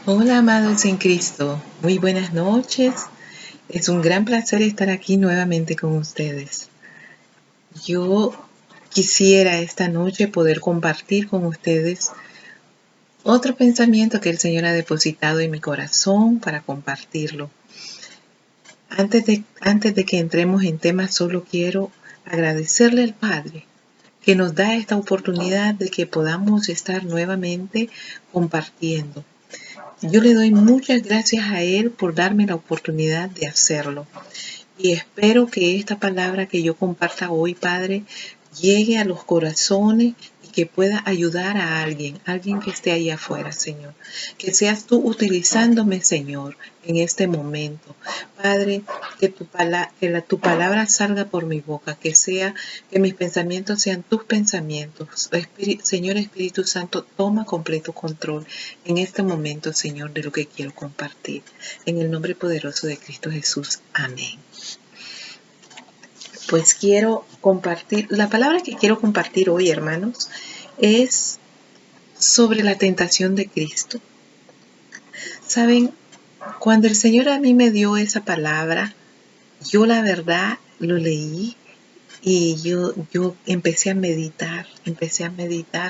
Hola, amados en Cristo. Muy buenas noches. Es un gran placer estar aquí nuevamente con ustedes. Yo quisiera esta noche poder compartir con ustedes otro pensamiento que el Señor ha depositado en mi corazón para compartirlo. Antes de que entremos en temas, solo quiero agradecerle al Padre que nos da esta oportunidad de que podamos estar nuevamente compartiendo. Yo le doy muchas gracias a Él por darme la oportunidad de hacerlo. Y espero que esta palabra que yo comparta hoy, Padre, llegue a los corazones y que pueda ayudar a alguien que esté ahí afuera, Señor. Que seas tú utilizándome, Señor, en este momento. Padre, que tu palabra salga por mi boca, que mis pensamientos sean tus pensamientos. Señor Espíritu Santo, toma completo control en este momento, Señor, de lo que quiero compartir. En el nombre poderoso de Cristo Jesús. Amén. Pues quiero compartir, la palabra que quiero compartir hoy, hermanos, es sobre la tentación de Cristo. Saben, cuando el Señor a mí me dio esa palabra, yo la verdad lo leí y yo empecé a meditar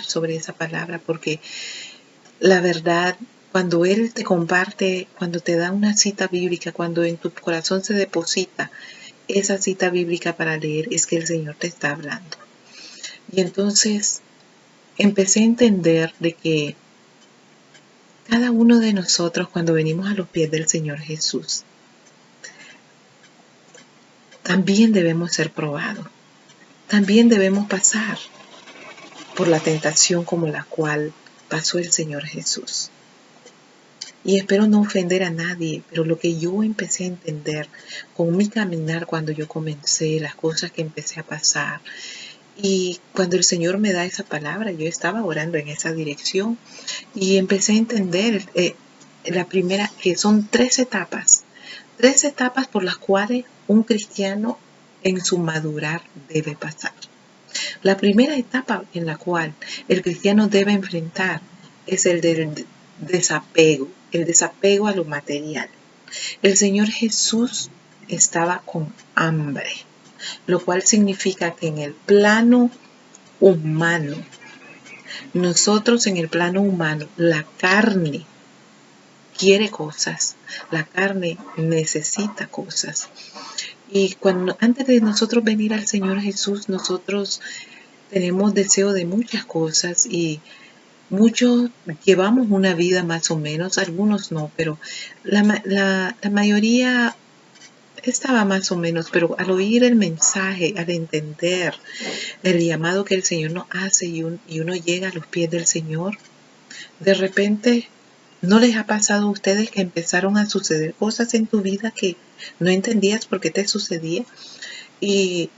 sobre esa palabra, porque la verdad, cuando Él te comparte, cuando te da una cita bíblica, cuando en tu corazón se deposita esa cita bíblica para leer, es que el Señor te está hablando. Y entonces empecé a entender de que cada uno de nosotros, cuando venimos a los pies del Señor Jesús, también debemos ser probados. También debemos pasar por la tentación como la cual pasó el Señor Jesús. Y espero no ofender a nadie, pero lo que yo empecé a entender con mi caminar cuando yo comencé, las cosas que empecé a pasar, y cuando el Señor me da esa palabra, yo estaba orando en esa dirección y empecé a entender la primera, que son tres etapas por las cuales un cristiano en su madurar debe pasar. La primera etapa en la cual el cristiano debe enfrentar es el del desapego, el desapego a lo material. El Señor Jesús estaba con hambre, lo cual significa que en el plano humano, nosotros en el plano humano, la carne quiere cosas, la carne necesita cosas. Y antes de nosotros venir al Señor Jesús, nosotros tenemos deseo de muchas cosas y muchos llevamos una vida más o menos, algunos no, pero la mayoría estaba más o menos, pero al oír el mensaje, al entender el llamado que el Señor nos hace y uno llega a los pies del Señor, de repente, ¿no les ha pasado a ustedes que empezaron a suceder cosas en tu vida que no entendías por qué te sucedía? Y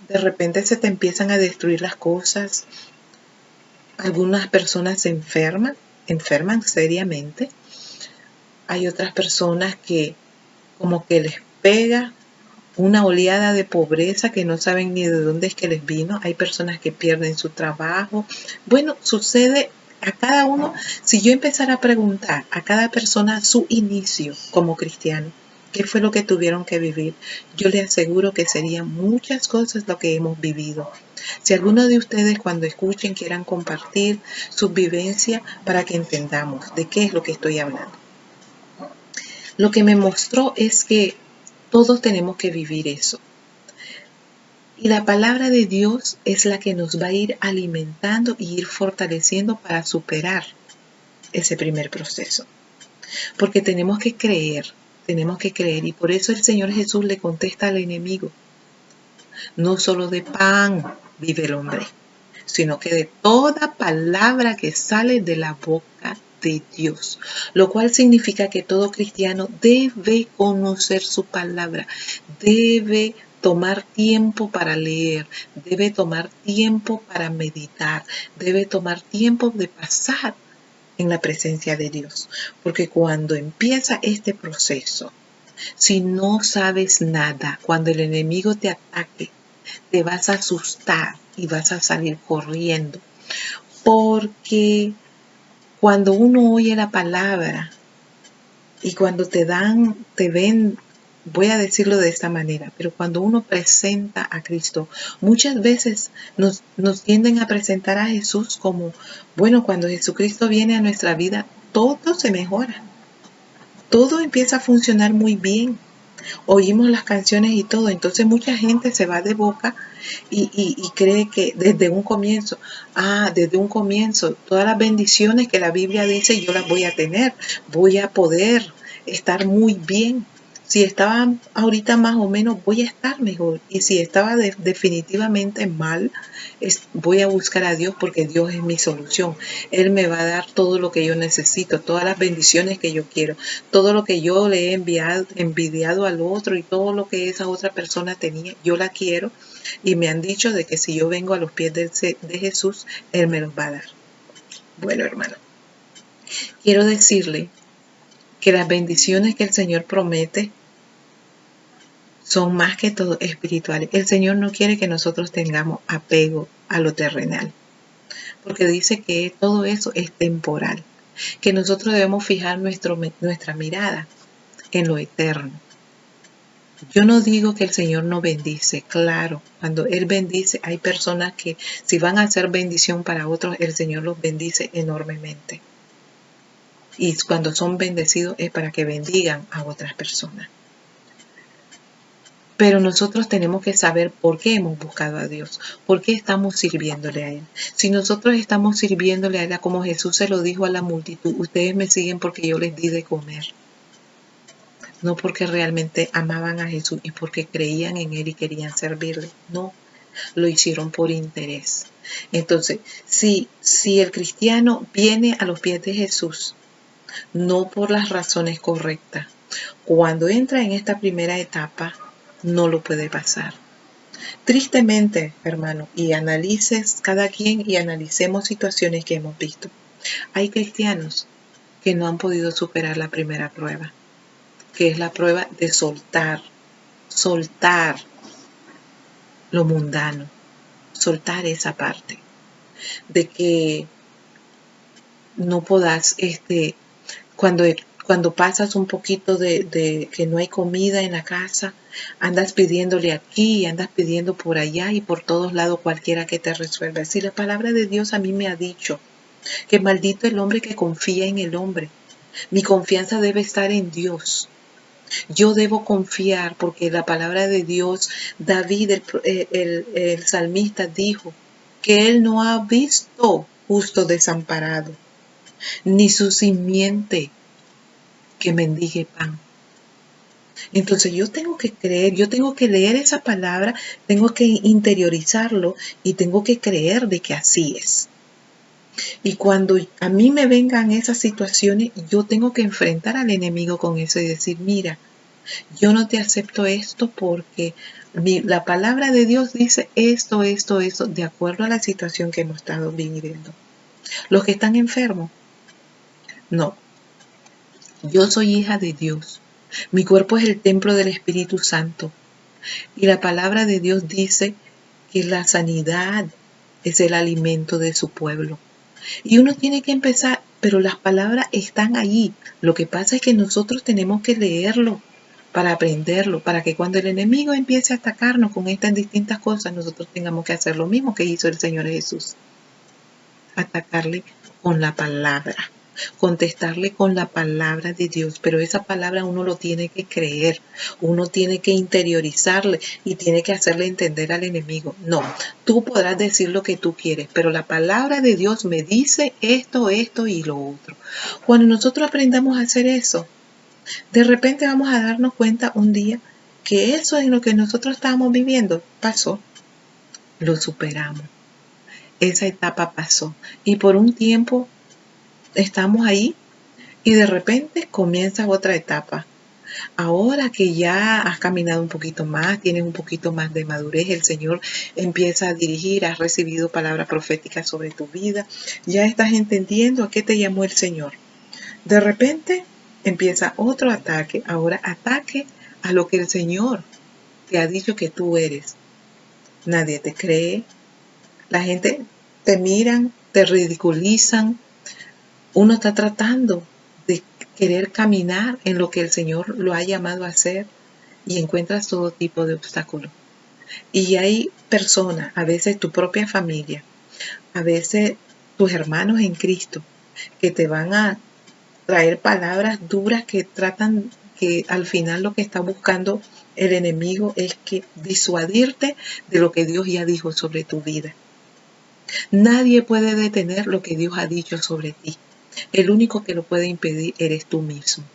de repente se te empiezan a destruir las cosas. Algunas personas se enferman seriamente. Hay otras personas que como que les pega una oleada de pobreza que no saben ni de dónde es que les vino. Hay personas que pierden su trabajo. Bueno, sucede a cada uno. Si yo empezara a preguntar a cada persona su inicio como cristiano, qué fue lo que tuvieron que vivir, yo le aseguro que serían muchas cosas lo que hemos vivido. Si alguno de ustedes cuando escuchen quieran compartir su vivencia para que entendamos de qué es lo que estoy hablando. Lo que me mostró es que todos tenemos que vivir eso. Y la palabra de Dios es la que nos va a ir alimentando y ir fortaleciendo para superar ese primer proceso. Porque tenemos que creer. Y por eso el Señor Jesús le contesta al enemigo: no solo de pan vive el hombre, sino que de toda palabra que sale de la boca de Dios. Lo cual significa que todo cristiano debe conocer su palabra, debe tomar tiempo para leer, debe tomar tiempo para meditar, debe tomar tiempo de pasar en la presencia de Dios. Porque cuando empieza este proceso, si no sabes nada, cuando el enemigo te ataque, te vas a asustar y vas a salir corriendo. Porque cuando uno oye la palabra, Y cuando te ven, voy a decirlo de esta manera, pero cuando uno presenta a Cristo, muchas veces nos tienden a presentar a Jesús como, bueno, cuando Jesucristo viene a nuestra vida, todo se mejora, todo empieza a funcionar muy bien. Oímos las canciones y todo, entonces mucha gente se va de boca y cree que desde un comienzo, todas las bendiciones que la Biblia dice yo las voy a tener, voy a poder estar muy bien. Si estaba ahorita más o menos, voy a estar mejor. Y si estaba definitivamente mal, voy a buscar a Dios porque Dios es mi solución. Él me va a dar todo lo que yo necesito, todas las bendiciones que yo quiero, todo lo que yo le he envidiado al otro y todo lo que esa otra persona tenía, yo la quiero. Y me han dicho de que si yo vengo a los pies de Jesús, Él me los va a dar. Bueno, hermano, quiero decirle que las bendiciones que el Señor promete son más que todo espirituales. El Señor no quiere que nosotros tengamos apego a lo terrenal, porque dice que todo eso es temporal, que nosotros debemos fijar nuestra mirada en lo eterno. Yo no digo que el Señor no bendice, claro, cuando Él bendice hay personas que si van a hacer bendición para otros, el Señor los bendice enormemente. Y cuando son bendecidos es para que bendigan a otras personas. Pero nosotros tenemos que saber por qué hemos buscado a Dios, por qué estamos sirviéndole a Él. Si nosotros estamos sirviéndole a Él, como Jesús se lo dijo a la multitud, ustedes me siguen porque yo les di de comer. No porque realmente amaban a Jesús y porque creían en Él y querían servirle. No, lo hicieron por interés. Entonces, si el cristiano viene a los pies de Jesús, no por las razones correctas, cuando entra en esta primera etapa, no lo puede pasar. Tristemente, hermano, y analices cada quien y analicemos situaciones que hemos visto. Hay cristianos que no han podido superar la primera prueba, que es la prueba de soltar lo mundano, soltar esa parte, de que no podás, cuando pasas un poquito de que no hay comida en la casa, andas pidiéndole aquí, andas pidiendo por allá y por todos lados cualquiera que te resuelva. Si la palabra de Dios a mí me ha dicho que maldito el hombre que confía en el hombre, mi confianza debe estar en Dios. Yo debo confiar porque la palabra de Dios, David, el salmista, dijo que él no ha visto justo desamparado, ni su simiente que mendigue pan. Entonces yo tengo que creer, yo tengo que leer esa palabra, tengo que interiorizarlo y tengo que creer de que así es. Y cuando a mí me vengan esas situaciones, yo tengo que enfrentar al enemigo con eso y decir, mira, yo no te acepto esto porque la palabra de Dios dice esto, de acuerdo a la situación que hemos estado viviendo. Los que están enfermos, no. Yo soy hija de Dios. Mi cuerpo es el templo del Espíritu Santo. Y la palabra de Dios dice que la sanidad es el alimento de su pueblo. Y uno tiene que empezar, pero las palabras están allí. Lo que pasa es que nosotros tenemos que leerlo para aprenderlo, para que cuando el enemigo empiece a atacarnos con estas distintas cosas, nosotros tengamos que hacer lo mismo que hizo el Señor Jesús. Atacarle con la palabra, contestarle con la palabra de Dios, pero esa palabra uno lo tiene que creer, uno tiene que interiorizarle y tiene que hacerle entender al enemigo. No, tú podrás decir lo que tú quieres, pero la palabra de Dios me dice esto y lo otro. Cuando nosotros aprendamos a hacer eso, de repente vamos a darnos cuenta un día que eso en lo que nosotros estábamos viviendo pasó, lo superamos. Esa etapa pasó y por un tiempo estamos ahí y de repente comienza otra etapa. Ahora que ya has caminado un poquito más, tienes un poquito más de madurez, el Señor empieza a dirigir, has recibido palabra profética sobre tu vida, ya estás entendiendo a qué te llamó el Señor. De repente empieza otro ataque, ahora ataque a lo que el Señor te ha dicho que tú eres. Nadie te cree, la gente te miran, te ridiculizan. Uno está tratando de querer caminar en lo que el Señor lo ha llamado a hacer y encuentras todo tipo de obstáculos. Y hay personas, a veces tu propia familia, a veces tus hermanos en Cristo, que te van a traer palabras duras que tratan, que al final lo que está buscando el enemigo es que disuadirte de lo que Dios ya dijo sobre tu vida. Nadie puede detener lo que Dios ha dicho sobre ti. El único que lo puede impedir eres tú mismo.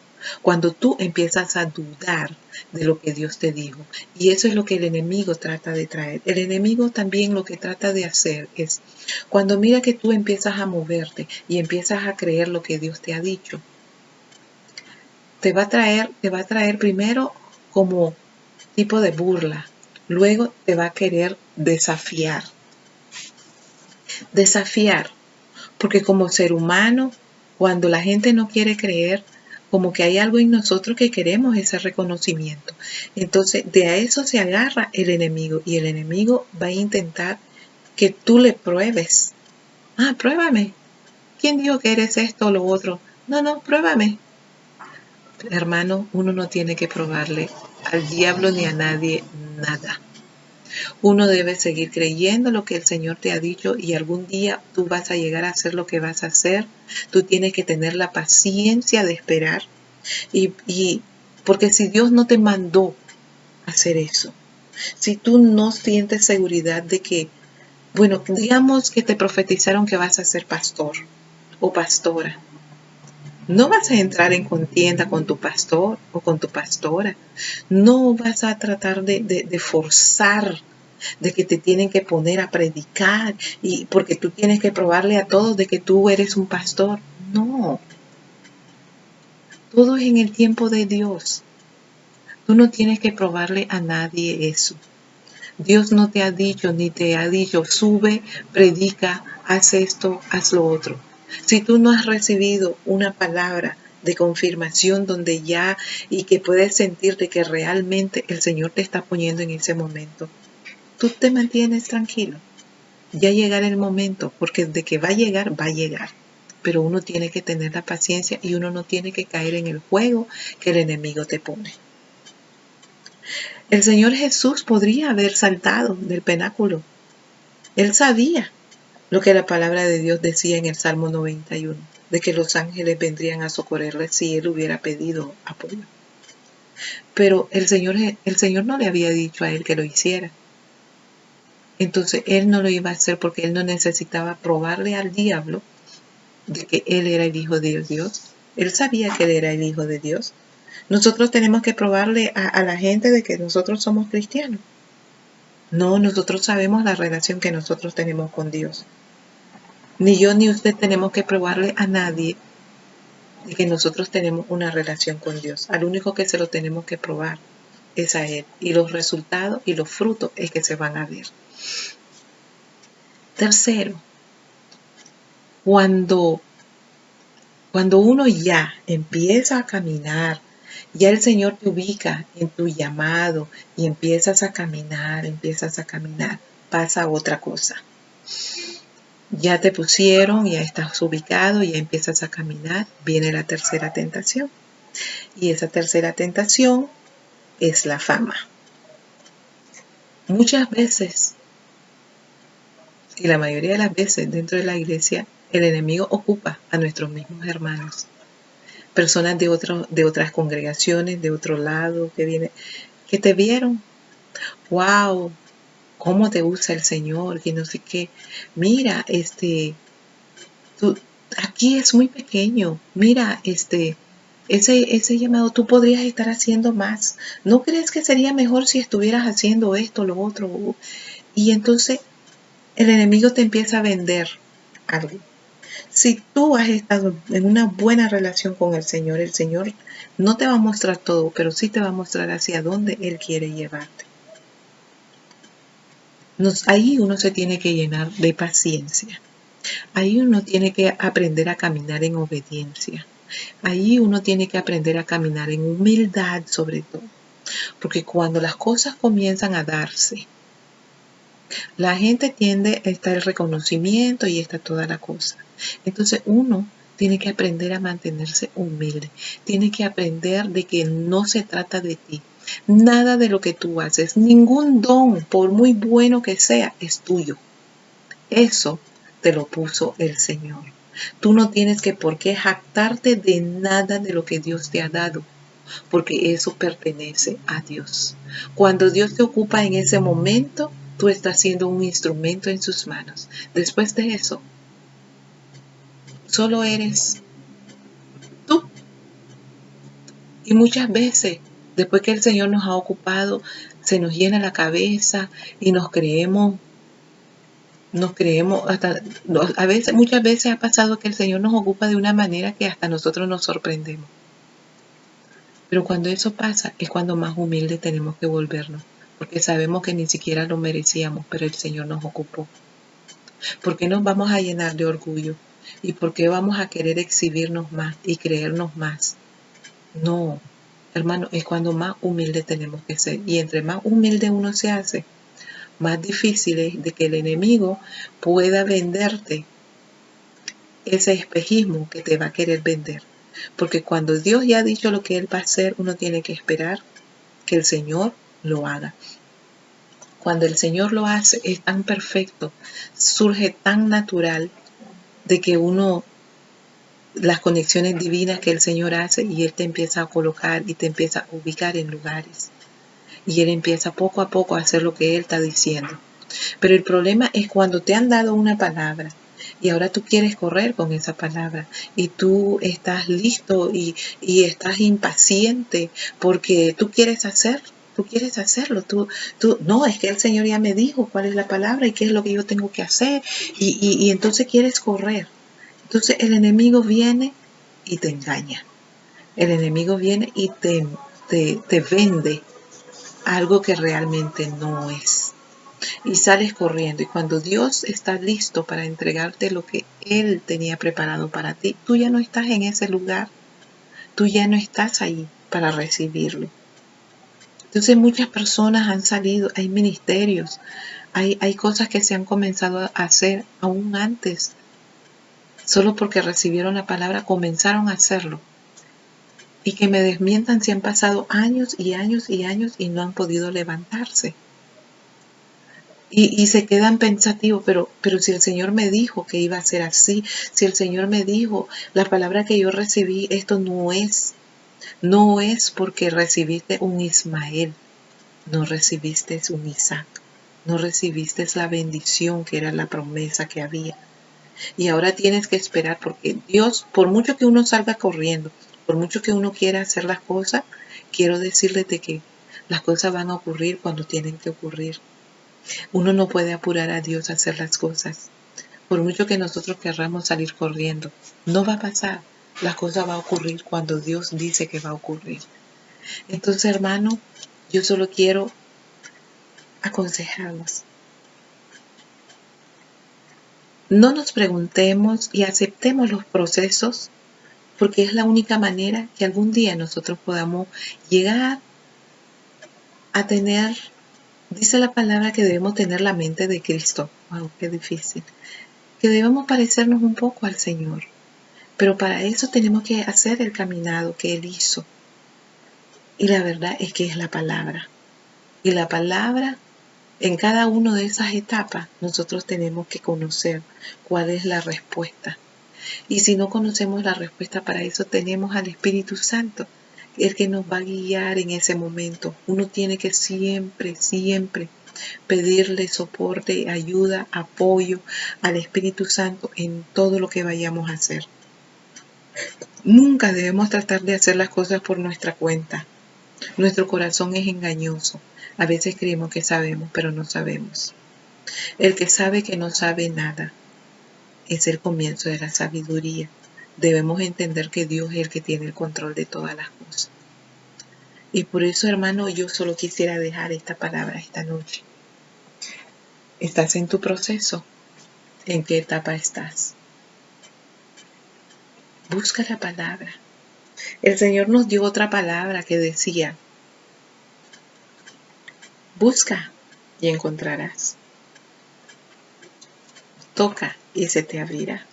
Cuando tú empiezas a dudar de lo que Dios te dijo. Y eso es lo que el enemigo trata de traer. El enemigo también lo que trata de hacer es, cuando mira que tú empiezas a moverte y empiezas a creer lo que Dios te ha dicho, te va a traer primero como tipo de burla. Luego te va a querer desafiar. Desafiar. Porque como ser humano, cuando la gente no quiere creer, como que hay algo en nosotros que queremos ese reconocimiento. Entonces, de a eso se agarra el enemigo y el enemigo va a intentar que tú le pruebes. Ah, pruébame. ¿Quién dijo que eres esto o lo otro? No, pruébame. Hermano, uno no tiene que probarle al diablo ni a nadie nada. Uno debe seguir creyendo lo que el Señor te ha dicho y algún día tú vas a llegar a hacer lo que vas a hacer. Tú tienes que tener la paciencia de esperar y porque si Dios no te mandó a hacer eso, si tú no sientes seguridad de que, bueno, digamos que te profetizaron que vas a ser pastor o pastora, no vas a entrar en contienda con tu pastor o con tu pastora. No vas a tratar de forzar de que te tienen que poner a predicar y porque tú tienes que probarle a todos de que tú eres un pastor. No, todo es en el tiempo de Dios. Tú no tienes que probarle a nadie eso. Dios no te ha dicho ni te ha dicho, sube, predica, haz esto, haz lo otro. Si tú no has recibido una palabra de confirmación donde ya y que puedes sentirte que realmente el Señor te está poniendo en ese momento, tú te mantienes tranquilo. Ya llegará el momento, porque de que va a llegar, va a llegar. Pero uno tiene que tener la paciencia y uno no tiene que caer en el juego que el enemigo te pone. El Señor Jesús podría haber saltado del penáculo. Él sabía lo que la palabra de Dios decía en el Salmo 91, de que los ángeles vendrían a socorrerle si él hubiera pedido apoyo. Pero el Señor no le había dicho a él que lo hiciera. Entonces él no lo iba a hacer porque él no necesitaba probarle al diablo de que él era el Hijo de Dios. Él sabía que él era el Hijo de Dios. Nosotros tenemos que probarle a la gente de que nosotros somos cristianos. No, nosotros sabemos la relación que nosotros tenemos con Dios. Ni yo ni usted tenemos que probarle a nadie de que nosotros tenemos una relación con Dios. Al único que se lo tenemos que probar es a Él. Y los resultados y los frutos es que se van a ver. Tercero, cuando uno ya empieza a caminar, ya el Señor te ubica en tu llamado y empiezas a caminar, pasa otra cosa. Ya te pusieron, ya estás ubicado, ya empiezas a caminar, viene la tercera tentación. Y esa tercera tentación es la fama. Muchas veces, y la mayoría de las veces dentro de la iglesia, el enemigo ocupa a nuestros mismos hermanos. Personas de otras congregaciones, de otro lado, que te vieron. ¡Wow! ¿Cómo te usa el Señor? Que no sé qué. Mira, tú, aquí es muy pequeño. Mira, ese llamado tú podrías estar haciendo más. ¿No crees que sería mejor si estuvieras haciendo esto, lo otro? Y entonces el enemigo te empieza a vender algo. Si tú has estado en una buena relación con el Señor no te va a mostrar todo, pero sí te va a mostrar hacia dónde Él quiere llevarte. Ahí uno se tiene que llenar de paciencia. Ahí uno tiene que aprender a caminar en obediencia. Ahí uno tiene que aprender a caminar en humildad sobre todo. Porque cuando las cosas comienzan a darse, la gente tiende a estar el reconocimiento y está toda la cosa. Entonces uno Tiene que aprender a mantenerse humilde. Tiene que aprender de que no se trata de ti. Nada de lo que tú haces, ningún don, por muy bueno que sea, es tuyo. Eso te lo puso el Señor. Tú no tienes que por qué jactarte de nada de lo que Dios te ha dado, porque eso pertenece a Dios. Cuando Dios te ocupa en ese momento, tú estás siendo un instrumento en sus manos. Después de eso, solo eres tú. Y muchas veces, después que el Señor nos ha ocupado, se nos llena la cabeza y hasta, muchas veces ha pasado que el Señor nos ocupa de una manera que hasta nosotros nos sorprendemos. Pero cuando eso pasa es cuando más humilde tenemos que volvernos, porque sabemos que ni siquiera lo merecíamos, pero el Señor nos ocupó. ¿Por qué nos vamos a llenar de orgullo? ¿Y por qué vamos a querer exhibirnos más y creernos más? No, hermano, es cuando más humilde tenemos que ser. Y entre más humilde uno se hace, más difícil es de que el enemigo pueda venderte ese espejismo que te va a querer vender. Porque cuando Dios ya ha dicho lo que Él va a hacer, uno tiene que esperar que el Señor lo haga. Cuando el Señor lo hace, es tan perfecto, surge tan natural de que las conexiones divinas que el Señor hace y Él te empieza a colocar y te empieza a ubicar en lugares. Y Él empieza poco a poco a hacer lo que Él está diciendo. Pero el problema es cuando te han dado una palabra y ahora tú quieres correr con esa palabra y tú estás listo y estás impaciente porque tú quieres hacerlo, no, es que el Señor ya me dijo cuál es la palabra y qué es lo que yo tengo que hacer y entonces quieres correr. Entonces el enemigo viene y te engaña. El enemigo viene y te vende algo que realmente no es. Y sales corriendo. Y cuando Dios está listo para entregarte lo que Él tenía preparado para ti, tú ya no estás en ese lugar. Tú ya no estás ahí para recibirlo. Entonces muchas personas han salido, hay ministerios, hay cosas que se han comenzado a hacer aún antes. Solo porque recibieron la palabra comenzaron a hacerlo. Y que me desmientan si han pasado años y años y años y no han podido levantarse. Y se quedan pensativos, pero si el Señor me dijo que iba a ser así, si el Señor me dijo, la palabra que yo recibí, esto no es porque recibiste un Ismael, no recibiste un Isaac, no recibiste la bendición que era la promesa que había. Y ahora tienes que esperar porque Dios, por mucho que uno salga corriendo, por mucho que uno quiera hacer las cosas, quiero decirles de que las cosas van a ocurrir cuando tienen que ocurrir. Uno no puede apurar a Dios a hacer las cosas. Por mucho que nosotros querramos salir corriendo, no va a pasar. La cosa va a ocurrir cuando Dios dice que va a ocurrir. Entonces, hermano, yo solo quiero aconsejarnos. No nos preguntemos y aceptemos los procesos porque es la única manera que algún día nosotros podamos llegar a tener, dice la palabra que debemos tener la mente de Cristo. Wow, qué difícil. Que debemos parecernos un poco al Señor. Pero para eso tenemos que hacer el caminado que Él hizo. Y la verdad es que es la palabra. Y la palabra, en cada una de esas etapas, nosotros tenemos que conocer cuál es la respuesta. Y si no conocemos la respuesta para eso, tenemos al Espíritu Santo, el que nos va a guiar en ese momento. Uno tiene que siempre, siempre pedirle soporte, ayuda, apoyo al Espíritu Santo en todo lo que vayamos a hacer. Nunca debemos tratar de hacer las cosas por nuestra cuenta. Nuestro corazón es engañoso. A veces creemos que sabemos, pero no sabemos. El que sabe que no sabe nada es el comienzo de la sabiduría. Debemos entender que Dios es el que tiene el control de todas las cosas. Y por eso, hermano, yo solo quisiera dejar esta palabra esta noche. ¿Estás en tu proceso? ¿En qué etapa estás? Busca la palabra. El Señor nos dio otra palabra que decía, busca y encontrarás. Toca y se te abrirá.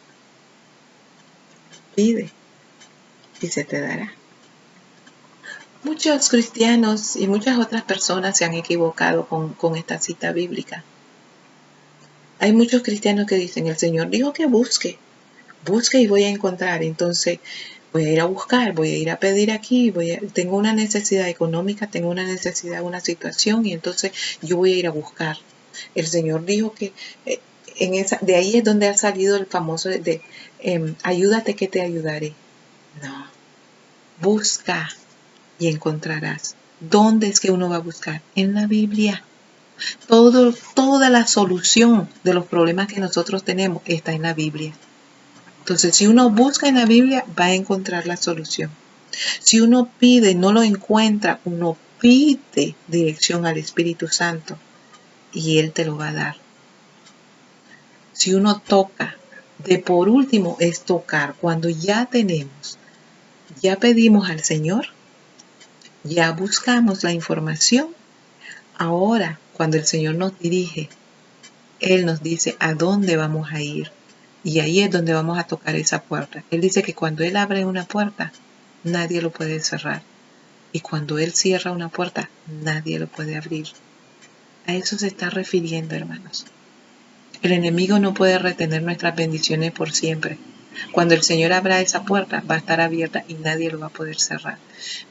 Pide y se te dará. Muchos cristianos y muchas otras personas se han equivocado con esta cita bíblica. Hay muchos cristianos que dicen, el Señor dijo que busque y voy a encontrar. Entonces voy a ir a buscar, voy a ir a pedir aquí, tengo una necesidad económica, tengo una necesidad, una situación, y entonces yo voy a ir a buscar. El Señor dijo que de ahí es donde ha salido el famoso ayúdate que te ayudaré. No, busca y encontrarás. ¿Dónde es que uno va a buscar? En la Biblia. Toda la solución de los problemas que nosotros tenemos está en la Biblia. Entonces, si uno busca en la Biblia, va a encontrar la solución. Si uno pide y no lo encuentra, uno pide dirección al Espíritu Santo y Él te lo va a dar. Si uno toca, de por último es tocar. Cuando ya tenemos, ya pedimos al Señor, ya buscamos la información, ahora cuando el Señor nos dirige, Él nos dice a dónde vamos a ir. Y ahí es donde vamos a tocar esa puerta. Él dice que cuando Él abre una puerta, nadie lo puede cerrar. Y cuando Él cierra una puerta, nadie lo puede abrir. A eso se está refiriendo, hermanos. El enemigo no puede retener nuestras bendiciones por siempre. Cuando el Señor abra esa puerta, va a estar abierta y nadie lo va a poder cerrar.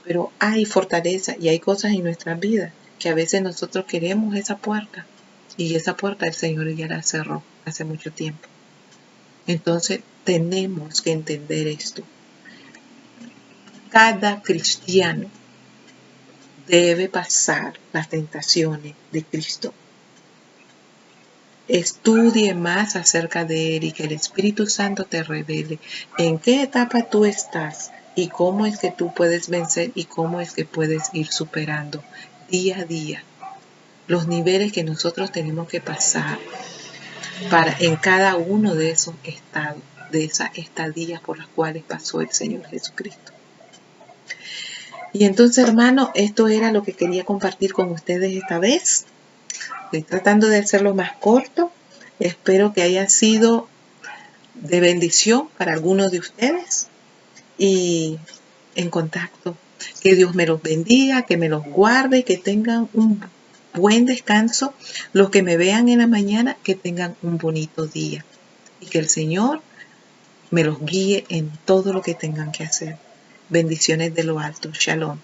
Pero hay fortaleza y hay cosas en nuestras vidas que a veces nosotros queremos esa puerta. Y esa puerta el Señor ya la cerró hace mucho tiempo. Entonces tenemos que entender esto. Cada cristiano debe pasar las tentaciones de Cristo. Estudie más acerca de Él y que el Espíritu Santo te revele en qué etapa tú estás y cómo es que tú puedes vencer y cómo es que puedes ir superando día a día los niveles que nosotros tenemos que pasar en cada uno de esos estados, de esas estadías por las cuales pasó el Señor Jesucristo. Y entonces, hermano, esto era lo que quería compartir con ustedes esta vez. Estoy tratando de hacerlo más corto. Espero que haya sido de bendición para algunos de ustedes y en contacto. Que Dios me los bendiga, que me los guarde, que tengan un buen descanso. Los que me vean en la mañana, que tengan un bonito día y que el Señor me los guíe en todo lo que tengan que hacer. Bendiciones de lo alto. Shalom.